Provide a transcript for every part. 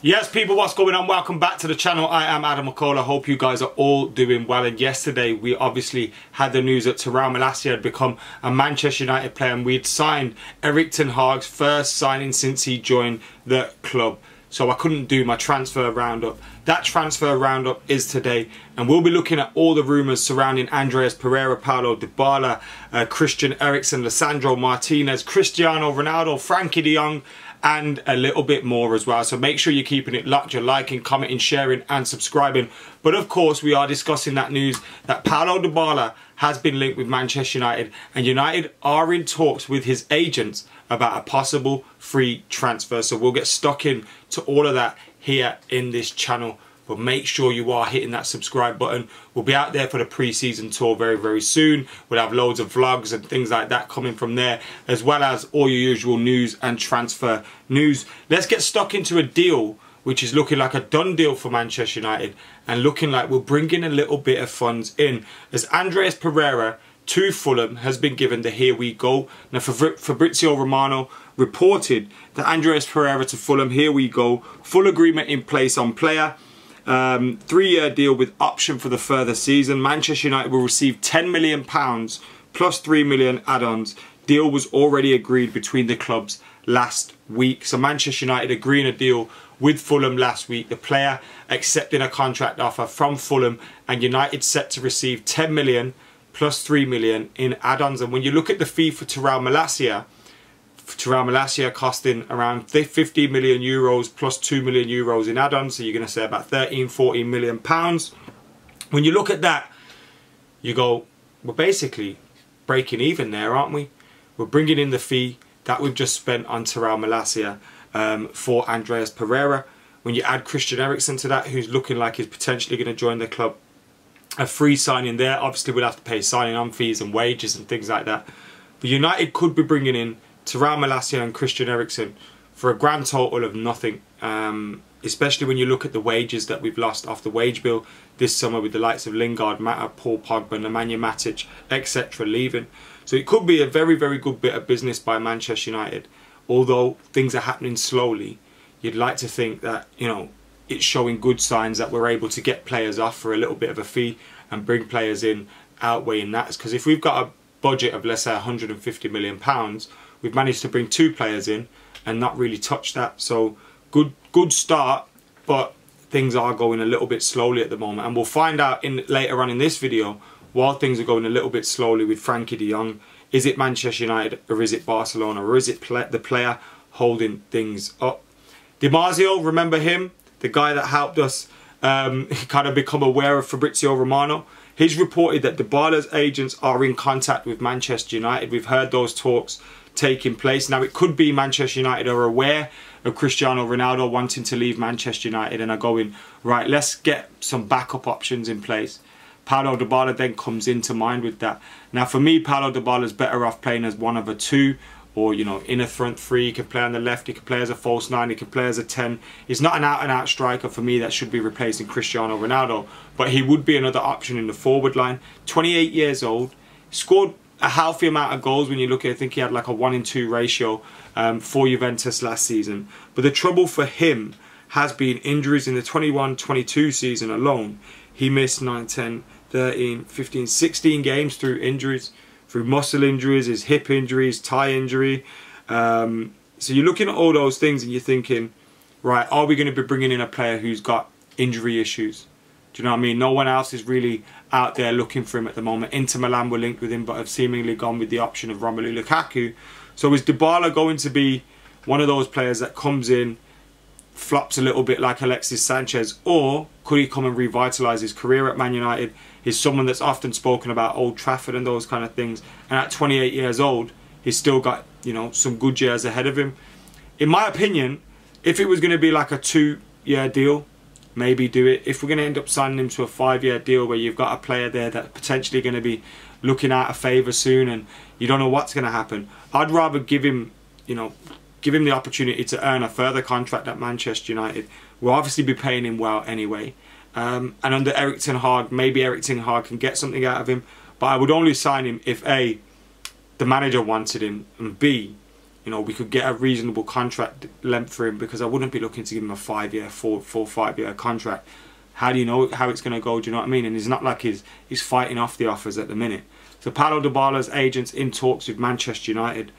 Yes, people, what's going on? Welcome back to the channel. I am AdamMcKola. Hope you guys are all doing well. And yesterday, we obviously had the news that Tyrell Malacia had become a Manchester United player, and we'd signed Erik ten Hag's first signing since he joined the club. So I couldn't do my transfer roundup. That transfer roundup is today, and we'll be looking at all the rumours surrounding Andreas Pereira, Paulo Dybala, Christian Eriksen, Lisandro Martinez, Cristiano Ronaldo, Frenkie de Jong, and a little bit more as well. So make sure you're keeping it locked, you're liking, commenting, sharing and subscribing. But of course, we are discussing that news that Paulo Dybala has been linked with Manchester United, and United are in talks with his agents about a possible free transfer. So we'll get stuck in to all of that here in this channel. But make sure you are hitting that subscribe button. We'll be out there for the pre-season tour very, very soon. We'll have loads of vlogs and things like that coming from there, as well as all your usual news and transfer news. Let's get stuck into a deal which is looking like a done deal for Manchester United, and looking like we're bringing a little bit of funds in, as Andreas Pereira to Fulham has been given the here we go. Now, Fabrizio Romano reported that Andreas Pereira to Fulham, here we go, full agreement in place on player. 3-year deal with option for the further season. Manchester United will receive £10 million plus 3 million add-ons. Deal was already agreed between the clubs last week. So Manchester United agreeing a deal with Fulham last week. The player accepting a contract offer from Fulham, and United set to receive 10 million plus 3 million in add-ons. And when you look at the fee for Tyrell Malacia costing around 50 million euros plus 2 million euros in add-ons, so you're going to say about 13-14 million pounds. When you look at that, you go, we're basically breaking even there, aren't we? We're bringing in the fee that we've just spent on Tyrell Malacia for Andreas Pereira. When you add Christian Eriksen to that, who's looking like he's potentially going to join the club, a free signing there. Obviously we'll have to pay signing on fees and wages and things like that, but United could be bringing in Tyrell Malacia and Christian Eriksen for a grand total of nothing, especially when you look at the wages that we've lost off the wage bill this summer, with the likes of Lingard, Mata, Paul Pogba, Nemanja Matic, etc. leaving. So it could be a very, very good bit of business by Manchester United. Although things are happening slowly, you'd like to think that, you know, it's showing good signs that we're able to get players off for a little bit of a fee and bring players in, outweighing that. Because if we've got a budget of, let's say, £150 million, we've managed to bring 2 players in and not really touch that. So good start, but things are going a little bit slowly at the moment. And we'll find out later on in this video, while things are going a little bit slowly with Frenkie de Jong, is it Manchester United or is it Barcelona, or is it the player holding things up? Di Marzio, remember him? The guy that helped us kind of become aware of Fabrizio Romano. He's reported that Dybala's agents are in contact with Manchester United. We've heard those talks taking place. Now, it could be Manchester United are aware of Cristiano Ronaldo wanting to leave Manchester United and are going, right, let's get some backup options in place. Paulo Dybala then comes into mind with that. Now, for me, Paulo Dybala is better off playing as one of a 2, or, you know, in a front 3. He can play on the left, he can play as a false 9, he can play as a 10. He's not an out-and-out striker for me that should be replacing Cristiano Ronaldo, but he would be another option in the forward line. 28 years old, scored a healthy amount of goals when you look at it. I think he had like a 1-in-2 ratio for Juventus last season. But the trouble for him has been injuries. In the 21-22 season alone, he missed 9, 10, 13, 15, 16 games through injuries, through muscle injuries, his hip injuries, thigh injury. So you're looking at all those things and you're thinking, right, are we going to be bringing in a player who's got injury issues? Do you know what I mean? No one else is really out there looking for him at the moment. Inter Milan were linked with him, but have seemingly gone with the option of Romelu Lukaku. So is Dybala going to be one of those players that comes in, flops a little bit like Alexis Sanchez, or could he come and revitalise his career at Man United? He's someone that's often spoken about Old Trafford and those kind of things, and at 28 years old, he's still got, you know, some good years ahead of him. In my opinion, if it was going to be like a 2-year deal, maybe do it. If we're going to end up signing him to a 5-year deal where you've got a player there that's potentially going to be looking out of favour soon and you don't know what's going to happen, I'd rather give him, you know, give him the opportunity to earn a further contract at Manchester United. We'll obviously be paying him well anyway. And under Erik ten Hag, maybe Erik ten Hag can get something out of him. But I would only sign him if A, the manager wanted him, and B, you know, we could get a reasonable contract length for him, because I wouldn't be looking to give him a 5-year, 5-year contract. How do you know how it's going to go? Do you know what I mean? And it's not like he's fighting off the offers at the minute. So Paulo Dybala's agents in talks with Manchester United.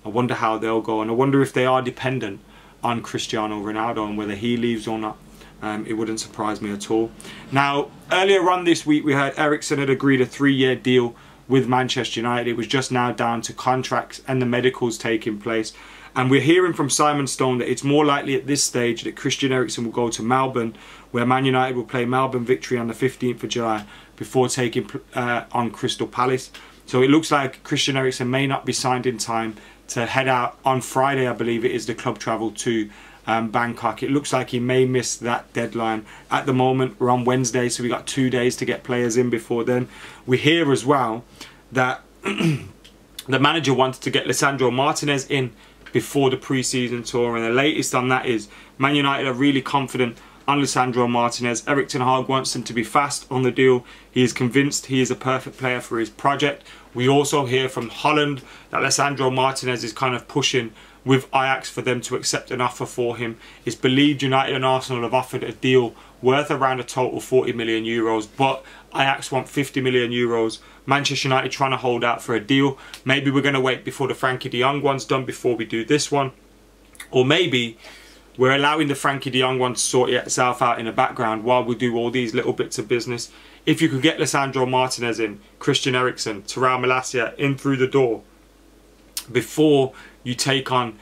I wonder how they'll go, and I wonder if they are dependent on Cristiano Ronaldo and whether he leaves or not. It wouldn't surprise me at all. Now, earlier on this week, we heard Eriksen had agreed a 3-year deal with Manchester United. It was just now down to contracts and the medicals taking place. And we're hearing from Simon Stone that it's more likely at this stage that Christian Eriksen will go to Melbourne, where Man United will play Melbourne Victory on the 15th of July before taking on Crystal Palace. So it looks like Christian Eriksen may not be signed in time to head out on Friday, I believe it is, the club travel to Bangkok. It looks like he may miss that deadline. At the moment, we're on Wednesday, so we got 2 days to get players in before then. We hear as well that the manager wanted to get Lisandro Martinez in before the pre-season tour, and the latest on that is Man United are really confident on Lisandro Martinez. Erik ten Hag wants him to be fast on the deal. He is convinced he is a perfect player for his project. We also hear from Holland that Lisandro Martinez is kind of pushing with Ajax for them to accept an offer for him. It's believed United and Arsenal have offered a deal worth around a total 40 million euros, but Ajax want 50 million euros. Manchester United trying to hold out for a deal. Maybe we're going to wait before the Frenkie de Jong one's done before we do this one. Or maybe we're allowing the Frenkie de Jong one to sort itself out in the background while we do all these little bits of business. If you could get Lisandro Martinez in, Christian Eriksen, Terrell Malacia in through the door before you take on,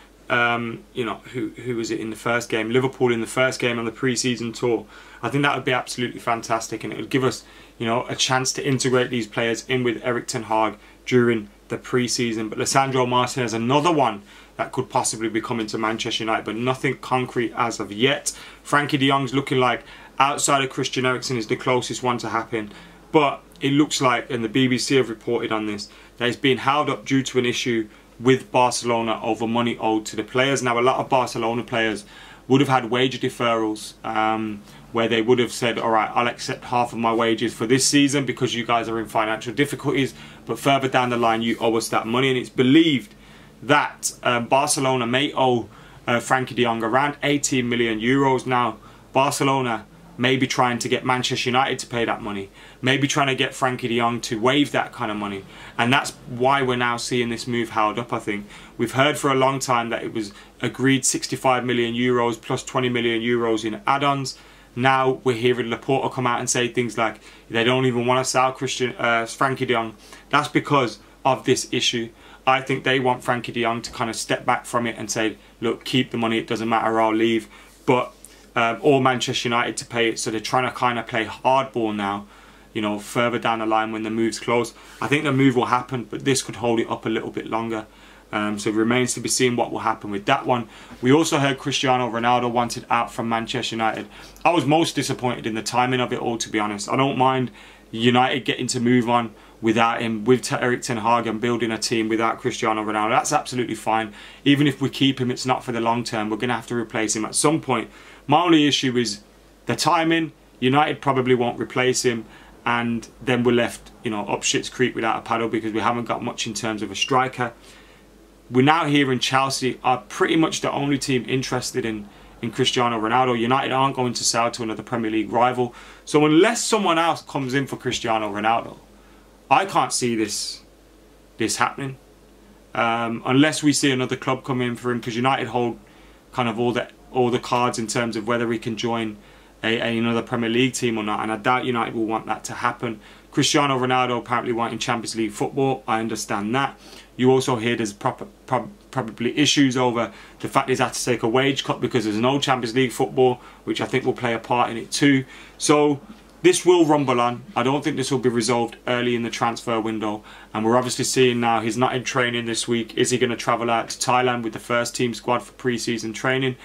you know, who was it in the first game? Liverpool in the first game on the pre-season tour. I think that would be absolutely fantastic, and it would give us, you know, a chance to integrate these players in with Erik ten Hag during the pre-season. But Lisandro Martinez, another one that could possibly be coming to Manchester United, but nothing concrete as of yet. Frenkie de Jong's looking like, outside of Christian Eriksen, is the closest one to happen. But it looks like, and the BBC have reported on this, that it's being held up due to an issue with Barcelona over money owed to the players. Now, a lot of Barcelona players would have had wage deferrals where they would have said, all right, I'll accept half of my wages for this season because you guys are in financial difficulties, but further down the line you owe us that money. And it's believed that Barcelona may owe Frenkie de Jong around 18 million euros. Now, Barcelona may be trying to get Manchester United to pay that money, maybe trying to get Frenkie de Jong to waive that kind of money, and that's why we're now seeing this move held up. I think we've heard for a long time that it was agreed 65 million euros plus 20 million euros in add-ons. Now we're hearing Laporta come out and say things like they don't even want to sell Frenkie de Jong. That's because of this issue. I think they want Frenkie de Jong to kind of step back from it and say, look, keep the money, it doesn't matter, I'll leave. But or Manchester United to pay it, so they're trying to kind of play hardball now, you know, further down the line when the move's close. I think the move will happen, but this could hold it up a little bit longer. So it remains to be seen what will happen with that one. We also heard Cristiano Ronaldo wanted out from Manchester United. I was most disappointed in the timing of it all, to be honest. I don't mind United getting to move on without him, with Erik ten Hag, and building a team without Cristiano Ronaldo. That's absolutely fine. Even if we keep him, it's not for the long term. We're going to have to replace him at some point. My only issue is the timing. United probably won't replace him, and then we're left, you know, up shit's creek without a paddle because we haven't got much in terms of a striker. We're now hearing Chelsea are pretty much the only team interested in Cristiano Ronaldo. United aren't going to sell to another Premier League rival. So unless someone else comes in for Cristiano Ronaldo, I can't see this happening. Unless we see another club come in for him, because United hold kind of all the cards in terms of whether he can join another Premier League team or not, and I doubt United will want that to happen. Cristiano Ronaldo apparently wanting Champions League football, I understand that. You also hear there's probably issues over the fact he's had to take a wage cut because there's no Champions League football, which I think will play a part in it too. So this will rumble on. I don't think this will be resolved early in the transfer window, and we're obviously seeing now he's not in training this week. Is he going to travel out to Thailand with the first team squad for pre-season training?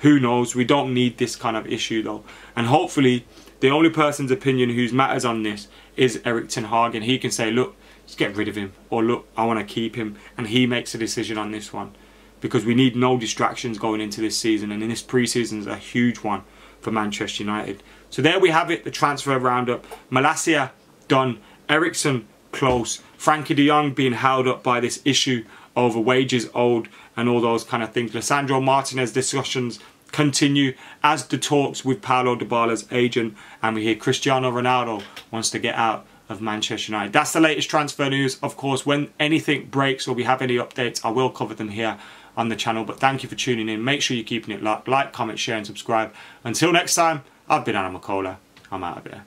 Who knows? We don't need this kind of issue though. And hopefully the only person's opinion who matters on this is Erik ten Hag, and he can say, look, just get rid of him, or look, I want to keep him, and he makes a decision on this one, because we need no distractions going into this season, and in this pre-season is a huge one for Manchester United. So there we have it, the transfer roundup. Malacia done, Eriksen close, Frenkie de Jong being held up by this issue over wages owed and all those kind of things. Lisandro Martinez discussions continue, as the talks with Paulo Dybala's agent, and we hear Cristiano Ronaldo wants to get out of Manchester United. That's the latest transfer news. Of course, when anything breaks or we have any updates, I will cover them here on the channel. But thank you for tuning in. Make sure you're keeping it locked. Like, comment, share and subscribe. Until next time, I've been AdamMcKola. I'm out of here.